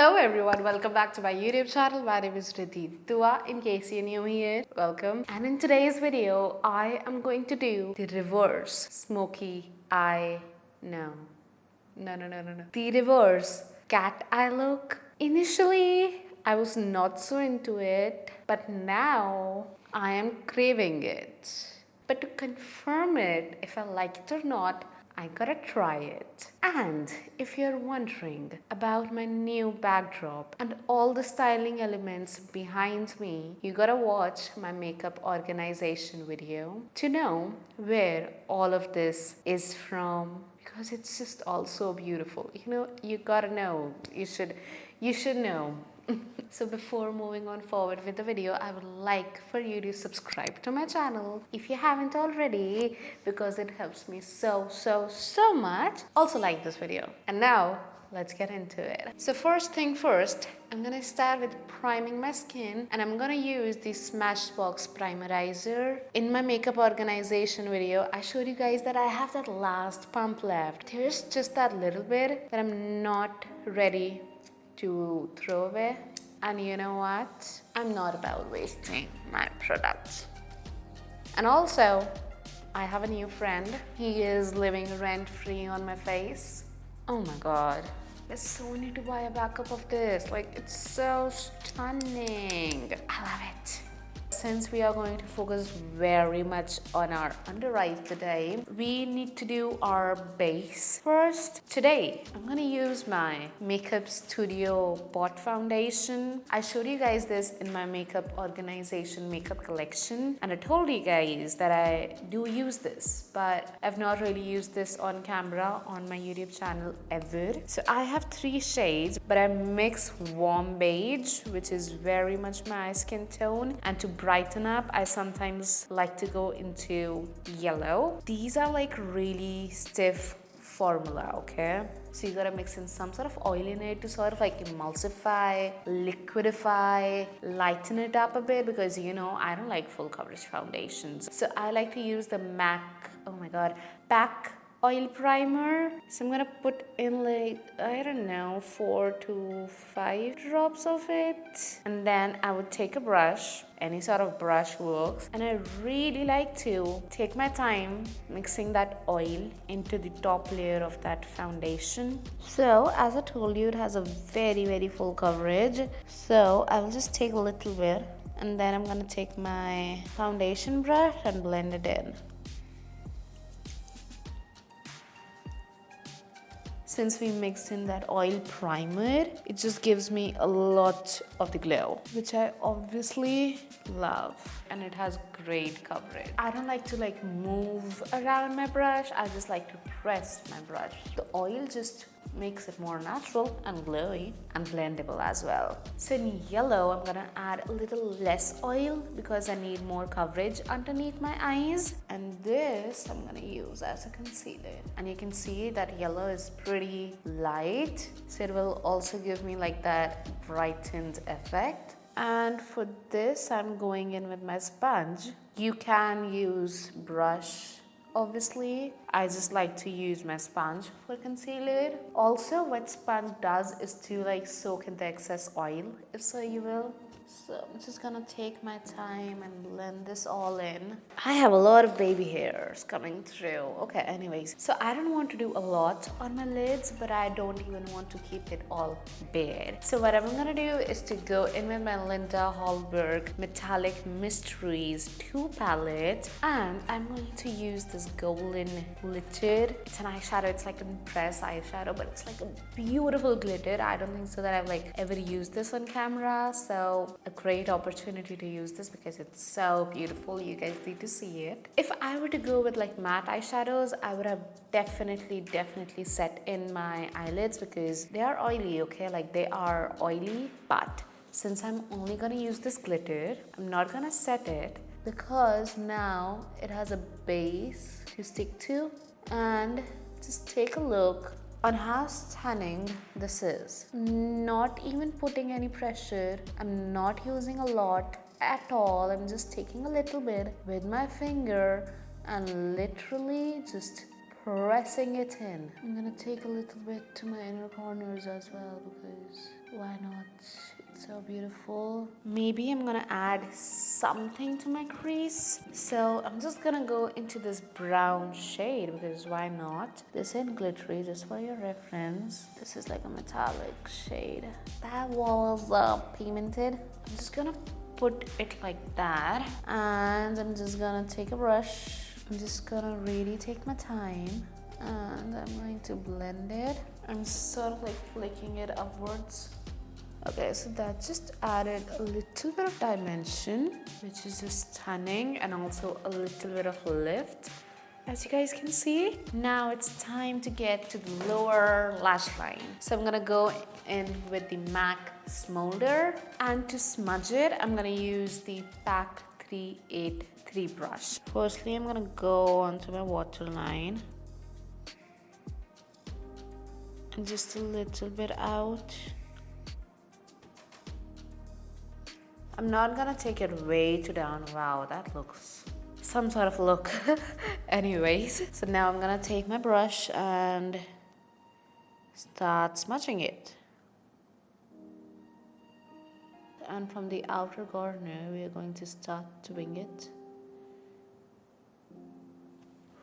Hello everyone, welcome back to my YouTube channel. My name is Ridhi. Dua, in case you're new here, welcome. And in today's video, I am going to do the reverse smoky eye. No. The reverse cat eye look. Initially, I was not so into it, but now I am craving it. But to confirm it, if I like it or not, I gotta try it. And if you're wondering about my new backdrop and all the styling elements behind me, you gotta watch my makeup organization video to know where all of this is from, because it's just all so beautiful. You gotta know. You should know. So before moving on forward with the video, I would like for you to subscribe to my channel if you haven't already, because it helps me so much. Also like this video. And now let's get into it. So first thing first, I'm gonna start with priming my skin, and I'm gonna use the Smashbox primerizer. In my makeup organization video, I showed you guys that I have that last pump left. There's just that little bit that I'm not ready to throw away. And you know what? I'm not about wasting my products. And also, I have a new friend. He is living rent-free on my face. Oh my god. I so need to buy a backup of this. Like, it's so stunning. I love it. Since we are going to focus very much on our under eyes today, we need to do our base first. Today, I'm going to use my Makeup Studio Pot Foundation. I showed you guys this in my makeup organization makeup collection, and I told you guys that I do use this, but I've not really used this on camera on my YouTube channel ever. So I have 3 shades, but I mix warm beige, which is very much my skin tone, and to brighten up, I sometimes like to go into yellow. These are like really stiff formula, okay? So you gotta mix in some sort of oil in it to sort of like emulsify, liquidify, lighten it up a bit, because I don't like full coverage foundations. So I like to use the PAC oil primer. So I'm gonna put in like, I don't know, 4 to 5 drops of it. And then I would take a brush, any sort of brush works, and I really like to take my time mixing that oil into the top layer of that foundation. So as I told you, it has a very full coverage. So I will just take a little bit, and then I'm gonna take my foundation brush and blend it in. Since we mixed in that oil primer, it just gives me a lot of the glow, which I obviously love, and it has great coverage. I don't like to move around my brush. I just like to press my brush. The oil just makes it more natural and glowy and blendable as well. So in yellow, I'm gonna add a little less oil because I need more coverage underneath my eyes. And this I'm gonna use as a concealer. And you can see that yellow is pretty light, so it will also give me like that brightened effect. And for this, I'm going in with my sponge. You can use brush. Obviously, I just like to use my sponge for concealer. Also, what sponge does is to soak in the excess oil, if so you will. So I'm just gonna take my time and blend this all in. I have a lot of baby hairs coming through. Okay, anyways. So I don't want to do a lot on my lids, but I don't even want to keep it all bare. So what I'm gonna do is to go in with my Linda Hallberg Metallic Mysteries 2 palette, and I'm going to use this golden glitter. It's an eyeshadow. It's like an pressed eyeshadow, but it's like a beautiful glitter. I don't think so that I've ever used this on camera, so a great opportunity to use this because it's so beautiful. You guys need to see it. If I were to go with matte eyeshadows, I would have definitely set in my eyelids because they are oily, okay? They are oily, but since I'm only gonna use this glitter, I'm not gonna set it because now it has a base to stick to. And just take a look on how stunning this is. Not even putting any pressure. I'm not using a lot at all. I'm just taking a little bit with my finger and literally just pressing it in. I'm gonna take a little bit to my inner corners as well because why So beautiful. Maybe I'm gonna add something to my crease. So I'm just gonna go into this brown shade because why not? This ain't glittery, just for your reference. This is like a metallic shade. That wall is pigmented. I'm just gonna put it like that, and I'm just gonna take a brush. I'm just gonna really take my time, and I'm going to blend it. I'm sort of like flicking it upwards. Okay, so that just added a little bit of dimension, which is just stunning, and also a little bit of lift, as you guys can see. Now it's time to get to the lower lash line. So I'm gonna go in with the MAC Smolder, and to smudge it, I'm gonna use the PAC 383 brush. Firstly, I'm gonna go onto my waterline and just a little bit out. I'm not gonna take it way too down. Wow, that looks some sort of look. Anyways, so now I'm gonna take my brush and start smudging it. And from the outer corner, we are going to start doing it.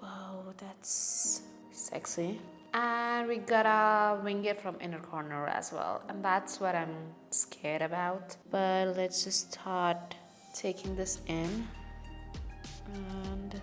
Wow, that's sexy. And we gotta wing it from inner corner as well, and that's what I'm scared about. But let's just start taking this in, and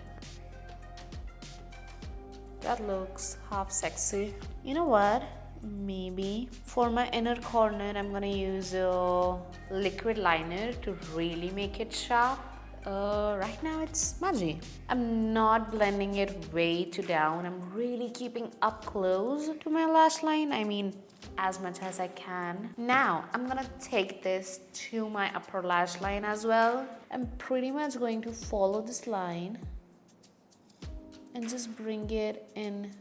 that looks half sexy. You know what? Maybe for my inner corner, I'm gonna use a liquid liner to really make it sharp. Right now it's smudgy. I'm not blending it way too down. I'm really keeping up close to my lash line. I mean, as much as I can. Now, I'm gonna take this to my upper lash line as well. I'm pretty much going to follow this line and just bring it in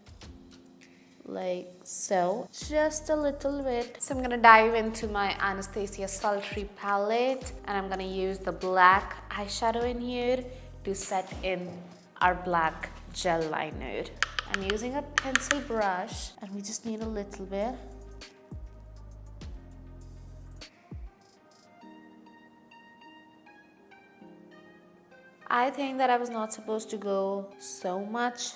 like so, just a little bit. So I'm gonna dive into my Anastasia Sultry palette, and I'm gonna use the black eyeshadow in here to set in our black gel liner. I'm using a pencil brush, and we just need a little bit. I think that I was not supposed to go so much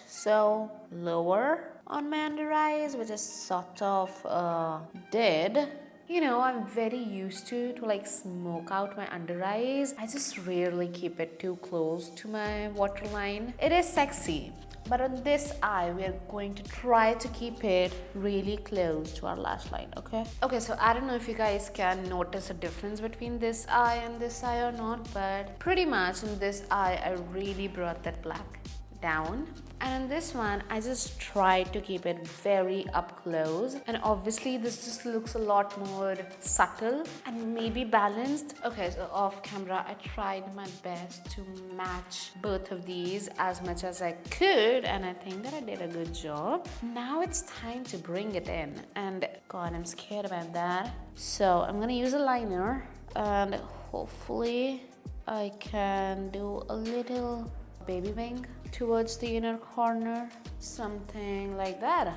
lower on my under eyes, which I sort of did. You know, I'm very used to like smoke out my under eyes. I just rarely keep it too close to my waterline. It is sexy, but on this eye, we are going to try to keep it really close to our lash line, okay? Okay, so I don't know if you guys can notice a difference between this eye and this eye or not, but pretty much in this eye, I really brought that black down. And in this one, I just tried to keep it very up close. And obviously, this just looks a lot more subtle and maybe balanced. Okay, so off camera, I tried my best to match both of these as much as I could. And I think that I did a good job. Now it's time to bring it in. And God, I'm scared about that. So I'm gonna use a liner. And hopefully, I can do a little baby wing towards the inner corner, something like that.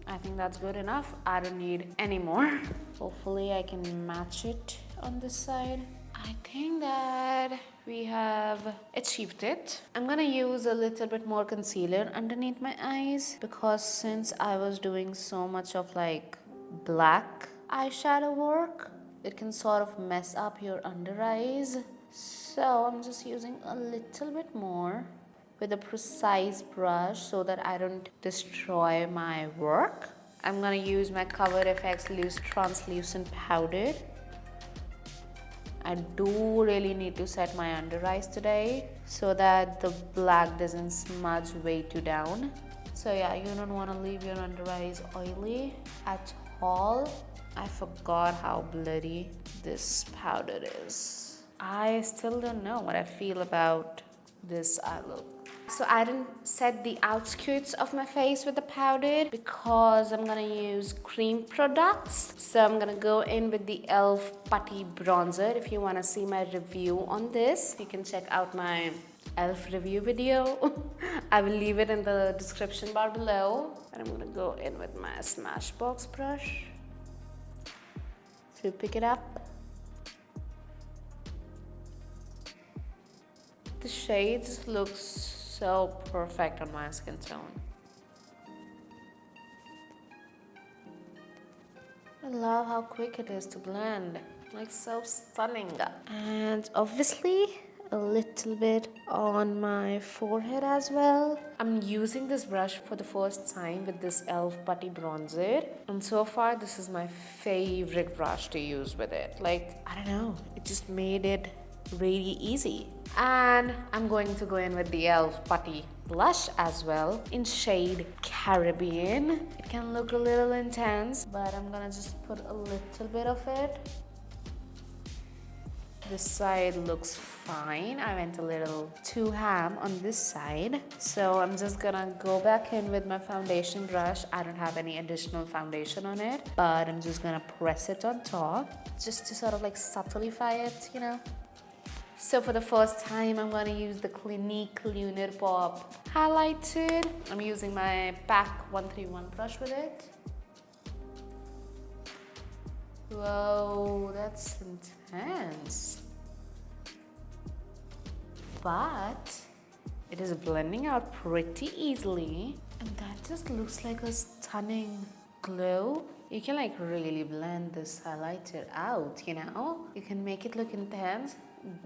I think that's good enough. I don't need any more. Hopefully I can match it on this side. I think that we have achieved it. I'm gonna use a little bit more concealer underneath my eyes, because since I was doing so much of like black eyeshadow work, it can sort of mess up your under eyes. So I'm just using a little bit more with a precise brush so that I don't destroy my work. I'm gonna use my Cover FX Loose Translucent Powder. I do really need to set my under eyes today so that the black doesn't smudge way too down. So yeah, you don't wanna leave your under eyes oily at all. I forgot how bloody this powder is. I still don't know what I feel about this eye look. So I didn't set the outskirts of my face with the powder because I'm gonna use cream products. So I'm gonna go in with the e.l.f. Putty Bronzer. If you wanna see my review on this, you can check out my e.l.f. review video. I will leave it in the description bar below. And I'm gonna go in with my Smashbox brush to pick it up. The shades look so perfect on my skin tone. I love how quick it is to blend, like so stunning. And obviously a little bit on my forehead as well. I'm using this brush for the first time with this e.l.f. Putty Bronzer, and so far this is my favorite brush to use with it. Like, I don't know, it just made it really easy. And I'm going to go in with the e.l.f. Putty blush as well in shade Caribbean. It can look a little intense, but I'm gonna just put a little bit of it. This side looks fine. I went a little too ham on this side, so I'm just gonna go back in with my foundation brush. I don't have any additional foundation on it, but I'm just gonna press it on top just to sort of like subtlify it, you know. So for the first time, I'm gonna use the Clinique Colourpop highlighter. I'm using my PAC 131 brush with it. Whoa, that's intense. But it is blending out pretty easily, and that just looks like a stunning glow. You can like really blend this highlighter out, you know? You can make it look intense,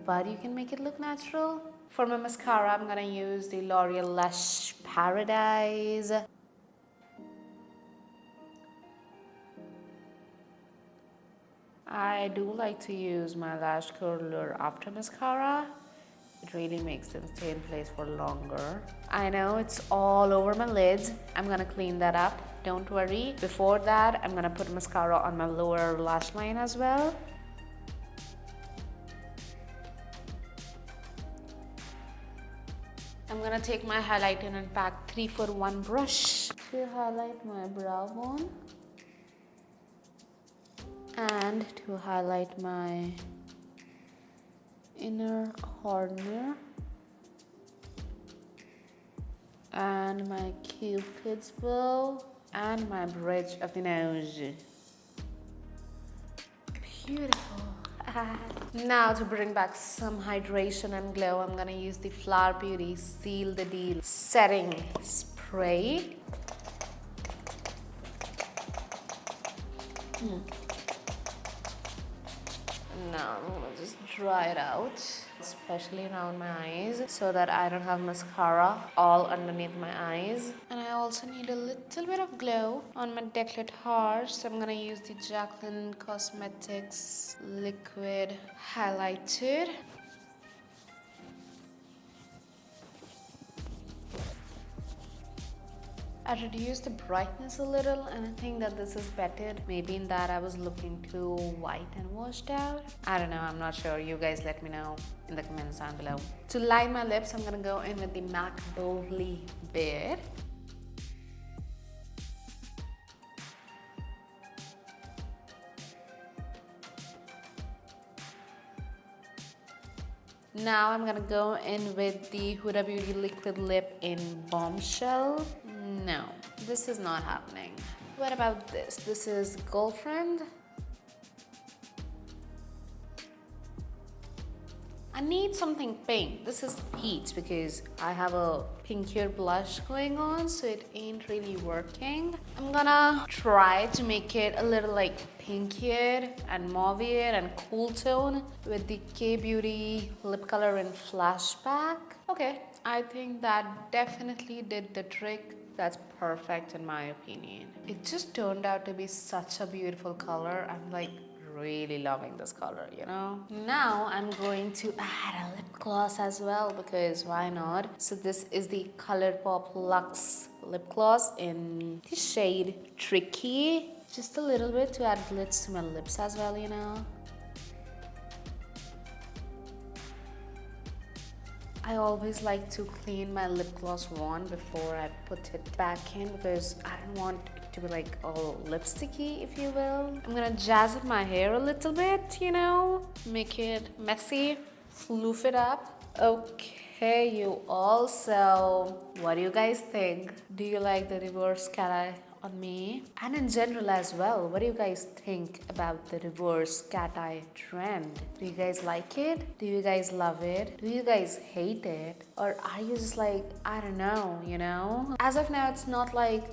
but you can make it look natural. For my mascara, I'm gonna use the L'Oreal Lush Paradise. I do like to use my lash curler after mascara. It really makes them stay in place for longer. I know it's all over my lids. I'm gonna clean that up, don't worry. Before that, I'm gonna put mascara on my lower lash line as well. I'm gonna take my highlighter and PAC 341 brush to highlight my brow bone and to highlight my inner corner and my cupid's bow and my bridge of the nose. Beautiful. Now to bring back some hydration and glow, I'm gonna use the Flower Beauty Seal the Deal Setting Spray. Now I'm gonna just dry it out, especially around my eyes, so that I don't have mascara all underneath my eyes. And I also need a little bit of glow on my décolletage, so I'm gonna use the Jaclyn Cosmetics Liquid Highlighter. I reduced the brightness a little, and I think that this is better. Maybe in that I was looking too white and washed out. I don't know, I'm not sure. You guys let me know in the comments down below. To line my lips, I'm gonna go in with the MAC Boldly Bare. Now I'm gonna go in with the Huda Beauty Liquid Lip in Bombshell. No, this is not happening. What about this? This is Girlfriend. I need something pink. This is peach because I have a pinkier blush going on, so it ain't really working. I'm gonna try to make it a little like pinkier and mauvier and cool tone with the K-Beauty lip color in Flashback. Okay, I think that definitely did the trick. That's perfect in my opinion. It just turned out to be such a beautiful color. I'm like really loving this color, you know. Now I'm going to add a lip gloss as well, because why not? So this is the Colourpop Luxe lip gloss in the shade Tricky. Just a little bit to add glitz to my lips as well, you know. I always like to clean my lip gloss wand before I put it back in, because I don't want it to be like all lipsticky, if you will. I'm gonna jazz up my hair a little bit, you know, make it messy, floof it up. Okay, you all, so what do you guys think? Do you like the reverse cat eye on me and in general as well. What do you guys think about the reverse cat eye trend? Do you guys like it? Do you guys love it? Do you guys hate it? Or are you just like, I don't know, you know? As of now, it's not like,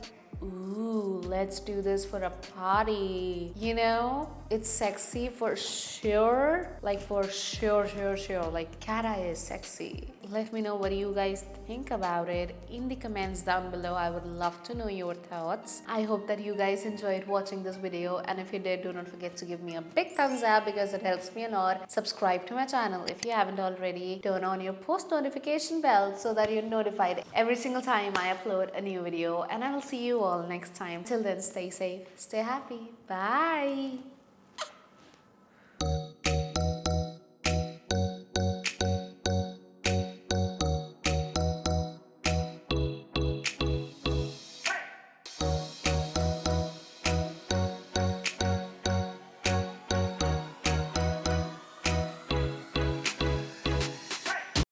ooh, let's do this for a party. You know, it's sexy for sure. Like for sure. Like cat eye is sexy. Let me know what you guys think about it in the comments down below. I would love to know your thoughts. I hope that you guys enjoyed watching this video, and if you did, do not forget to give me a big thumbs up because it helps me a lot. Subscribe to my channel if you haven't already. Turn on your post notification bell so that you're notified every single time I upload a new video, and I will see you all next time. Till then, stay safe, stay happy. Bye.